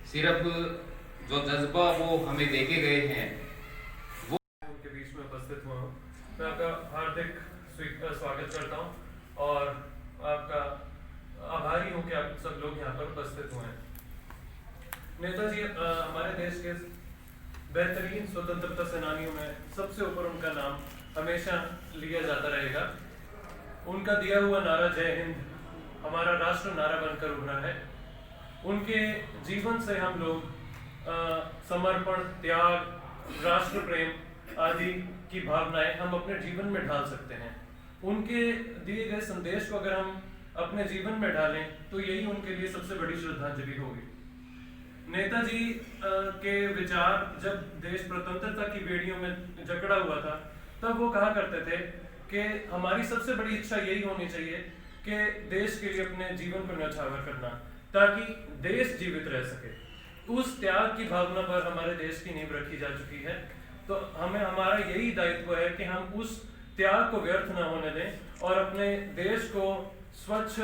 सिर्फ जो जज्बा वो हमें देके गए हैं वो उनके बीच में उपस्थित हुआ हूँ। मैं आपका हार्दिक स्वागत करता हूँ और आपका आभारी हूँ कि आप सब लोग यहाँ पर उपस्थित हुए हैं। नेताजी हमारे देश के बेहतरीन स्वतंत्रता सेनानियों में सबसे ऊपर उनका नाम हमेशा लिया जाता रहेगा। उनका दिया हुआ नारा जय हिंद हमारा राष्ट्र नारा बनकर उभरा है। उनके जीवन से हम लोग समर्पण, त्याग, राष्ट्र प्रेम आदि की भावनाएं हम अपने जीवन में ढाल सकते हैं। उनके दिए गए संदेश को अगर हम अपने जीवन में डालें तो यही उनके लिए सबसे बड़ी श्रद्धांजलि होगी। नेताजी के विचार जब देश स्वतंत्रता की बेड़ियों में जकड़ा हुआ था तब वो कहा करते थे कि हमारी सबसे बड़ी इच्छा यही होनी चाहिए कि देश के लिए अपने जीवन को न्यौछावर करना ताकि देश जीवित रह सके। उस त्याग की भावना पर हमारे देश की नींव रखी जा चुकी है। तो हमें हमारा यही दायित्व है कि हम उस त्याग को व्यर्थ न होने दें और अपने देश को स्वच्छ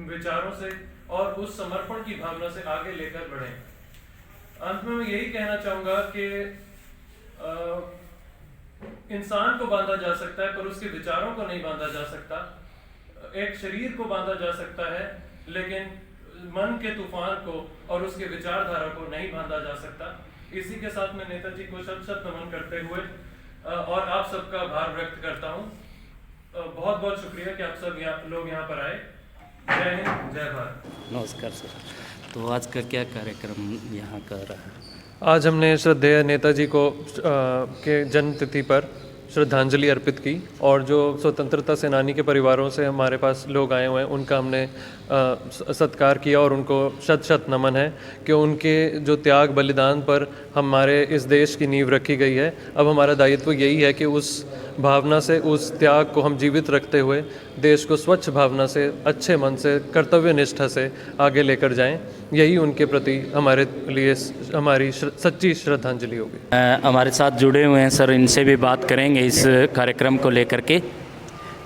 विचारों से और उस समर्पण की भावना से आगे लेकर बढ़ें। अंत में मैं यही कहना चाहूंगा कि इंसान को बांधा जा सकता है पर उसके विचारों को नहीं बांधा जा सकता। एक शरीर को बांधा जा सकता है लेकिन मन के तूफान को और उसके विचारधारा को नहीं बांधा जा सकता। इसी के साथ मैं नेताजी को शत शत नमन करते हुए और आप सबका आभार व्यक्त करता हूँ। बहुत बहुत शुक्रिया कि आप सब लोग यहाँ पर आए। जय हिंद, जय भारत। नमस्कार सर। तो आज का क्या कार्यक्रम यहाँ कर रहा है? आज हमने श्रद्धेय नेताजी को के जन्म तिथि पर श्रद्धांजलि अर्पित की और जो स्वतंत्रता सेनानी के परिवारों से हमारे पास लोग आए हुए हैं उनका हमने सत्कार किया और उनको शत शत नमन है कि उनके जो त्याग बलिदान पर हमारे इस देश की नींव रखी गई है। अब हमारा दायित्व यही है कि उस भावना से, उस त्याग को हम जीवित रखते हुए देश को स्वच्छ भावना से, अच्छे मन से, कर्तव्य निष्ठा से आगे लेकर जाएं। यही उनके प्रति हमारे लिए हमारी सच्ची श्रद्धांजलि होगी। हमारे साथ जुड़े हुए हैं सर, इनसे भी बात करेंगे इस कार्यक्रम को लेकर के।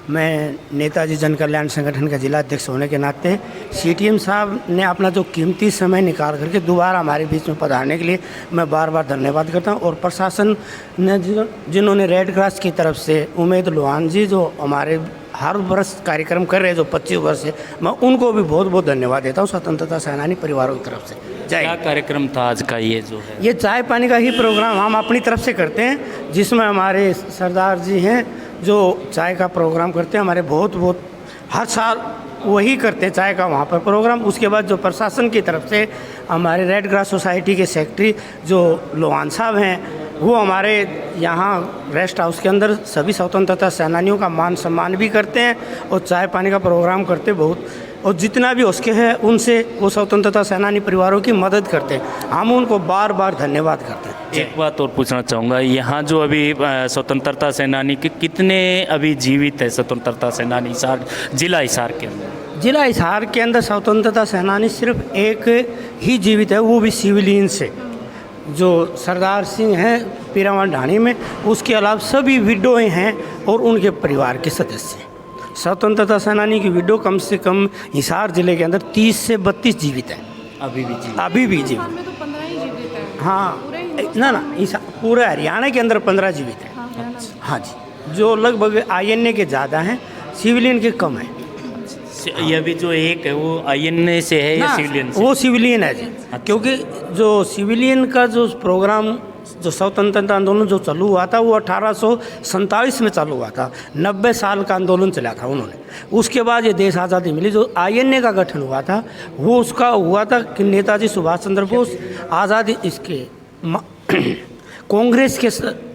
मैं नेताजी जन कल्याण संगठन का जिला अध्यक्ष होने के नाते सीटीएम साहब ने अपना जो कीमती समय निकाल करके दोबारा हमारे बीच में पधारने के लिए मैं बार बार धन्यवाद करता हूं। और प्रशासन ने जिन्होंने रेड क्रॉस की तरफ से उमेद लोहान जी जो हमारे हर वर्ष कार्यक्रम कर रहे हैं जो 25 वर्ष से, मैं उनको भी बहुत बहुत धन्यवाद देता हूँ स्वतंत्रता सेनानी परिवारों की तरफ से। क्या कार्यक्रम था आज का? ये जो है ये चाय पानी का ही प्रोग्राम हम अपनी तरफ से करते हैं जिसमें हमारे सरदार जी हैं जो चाय का प्रोग्राम करते हैं। हमारे बहुत हर साल वही करते हैं चाय का वहाँ पर प्रोग्राम। उसके बाद जो प्रशासन की तरफ से हमारे रेड क्रॉस सोसाइटी के सेक्रेटरी जो लोहान साहब हैं वो हमारे यहाँ रेस्ट हाउस के अंदर सभी स्वतंत्रता सेनानियों का मान सम्मान भी करते हैं और चाय पानी का प्रोग्राम करते बहुत, और जितना भी उसके है उनसे वो स्वतंत्रता सेनानी परिवारों की मदद करते हैं। हम उनको बार बार धन्यवाद करते हैं। एक बात और पूछना चाहूँगा, यहाँ जो अभी स्वतंत्रता सेनानी के कितने अभी जीवित है स्वतंत्रता सेनानी जिला हिसार के अंदर? जिला हिसार के अंदर स्वतंत्रता सेनानी सिर्फ एक ही जीवित है, वो भी सिविलियन से, जो सरदार सिंह हैं पीरावन ढाणी में। उसके अलावा सभी विडोएं हैं और उनके परिवार के सदस्य। स्वतंत्रता सेनानी की विडो कम से कम हिसार जिले के अंदर 30 से 32 जीवित हैं अभी भी जीवित। में तो 15 ही जीवित हैं। हाँ ना पूरे हरियाणा के अंदर 15 जीवित हैं। हाँ जी, जो लगभग आईएनए के ज़्यादा हैं, सिविलियन के कम हैं। ये भी जो एक है वो आईएनए से है या सिविलियन से? वो सिविलियन है जी। क्योंकि जो सिविलियन का जो प्रोग्राम जो स्वतंत्रता आंदोलन जो चालू हुआ था वो 1847 में चालू हुआ था। 90 साल का आंदोलन चला था उन्होंने। उसके बाद ये देश आज़ादी मिली। जो आईएनए का गठन हुआ था वो उसका हुआ था कि नेताजी सुभाष चंद्र बोस आज़ादी इसके कांग्रेस के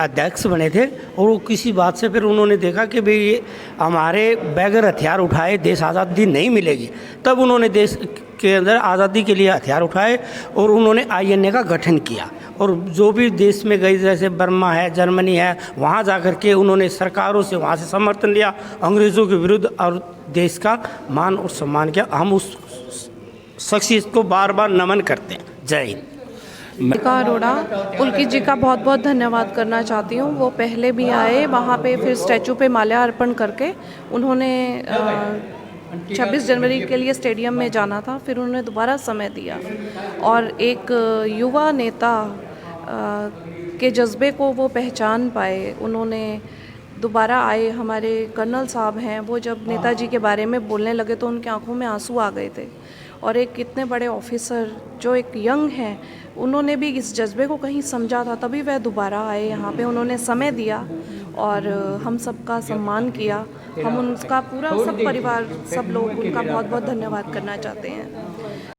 अध्यक्ष बने थे और वो किसी बात से फिर उन्होंने देखा कि भाई ये हमारे बगैर हथियार उठाए देश आज़ादी नहीं मिलेगी। तब उन्होंने देश के अंदर आज़ादी के लिए हथियार उठाए और उन्होंने आईएनए का गठन किया। और जो भी देश में गई, जैसे बर्मा है, जर्मनी है, वहाँ जा कर के उन्होंने सरकारों से वहाँ से समर्थन लिया अंग्रेज़ों के विरुद्ध और देश का मान और सम्मान किया। हम उस शख्सियत को बार बार नमन करते हैं। जय हिंद। का अरोड़ा पुलकित जी का बहुत बहुत धन्यवाद करना चाहती हूँ। वो पहले भी आए वहाँ पे, फिर स्टैचू पे माल्यार्पण करके उन्होंने 26 जनवरी के लिए स्टेडियम में जाना था, फिर उन्होंने दोबारा समय दिया और एक युवा नेता के जज्बे को वो पहचान पाए। उन्होंने दोबारा आए, हमारे कर्नल साहब हैं, वो जब नेताजी के बारे में बोलने लगे तो उनकी आंखों में आंसू आ गए थे। और एक कितने बड़े ऑफिसर जो एक यंग हैं, उन्होंने भी इस जज्बे को कहीं समझा था, तभी वह दोबारा आए यहाँ पे। उन्होंने समय दिया और हम सबका सम्मान किया। हम उनका पूरा सब परिवार, सब लोग उनका बहुत बहुत धन्यवाद करना चाहते हैं।